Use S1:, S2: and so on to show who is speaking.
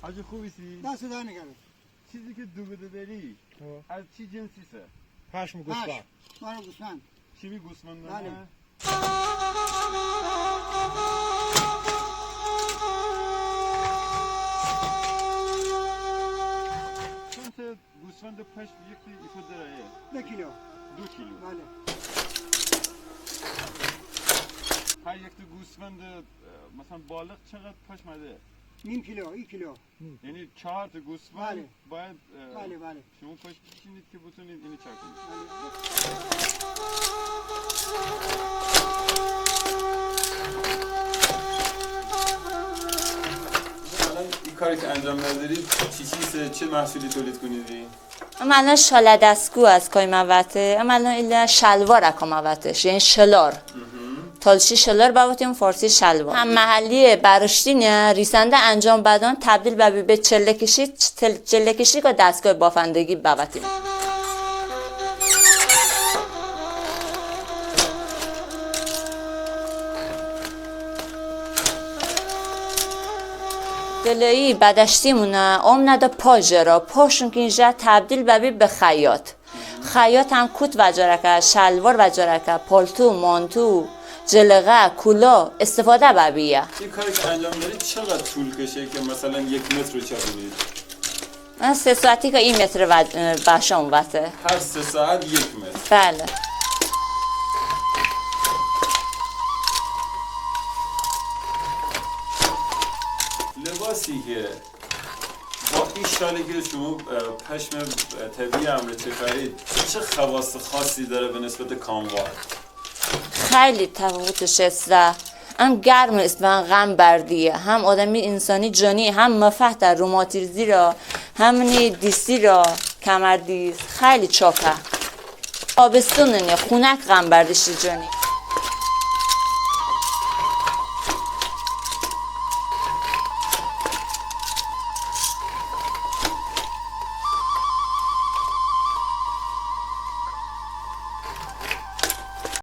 S1: حاجی خوبیسی؟
S2: دست در نگرد.
S1: چیزی که دوباره داری از چی جنسیسه؟
S3: پشم گوسفند.
S2: مال گوسفند.
S1: چی گوسفند
S2: بله.
S1: داره؟ چند گوسفند پشت یکی ایفو داره؟
S2: 2 کیلو.
S1: 2 کیلو.
S2: بله.
S1: هر یک گوسفند مثلا بالغ چقدر پشت مده؟
S2: نیم کیلو، 1 کیلو.
S1: یعنی 4 تا گوسفند
S2: بله.
S1: باید
S2: بله.
S1: شما پشت بشینید که بتونید اینو چک کنید. الان این کاری که انجام ندارید چیزه چه محصولی تولید کنیدی؟
S4: اما الان شاله دستگو از کای موته اما الان ایلا شلوار اکا موتش یعنی شلار تالشی شلار باوتیم فارسی شلوار هم محلی برشتین ریسنده انجام بدن تبدیل به چله کشی که دستگاه بافندگی باوتیم دلایی بدشتیمونه نده پاجرا پاشون که اینجا تبدیل به خیاط خیاط هم کوت وجارکه شلوار وجارکه پالتو مانتو جلغه کولا استفاده ببیه
S1: این کاری که انجام دارید چقدر طول کشه که مثلا 1 متر رو چپونید؟
S4: من 3 ساعتی که این متر باشم وقته
S1: هر 3 ساعت 1 متر.
S4: بله
S1: لباسی که با این شالی که شما پشم طبیعی امریکایی خرید چه خواص خاصی داره به نسبت کاموار؟
S4: خیلی تفاوتش است هم گرم است و غم بردیه هم آدمی انسانی جانی هم مفهد روماتیزی را همونی دیسی را کمردیز خیلی چاکه آبستون خونک غم بردشی جانی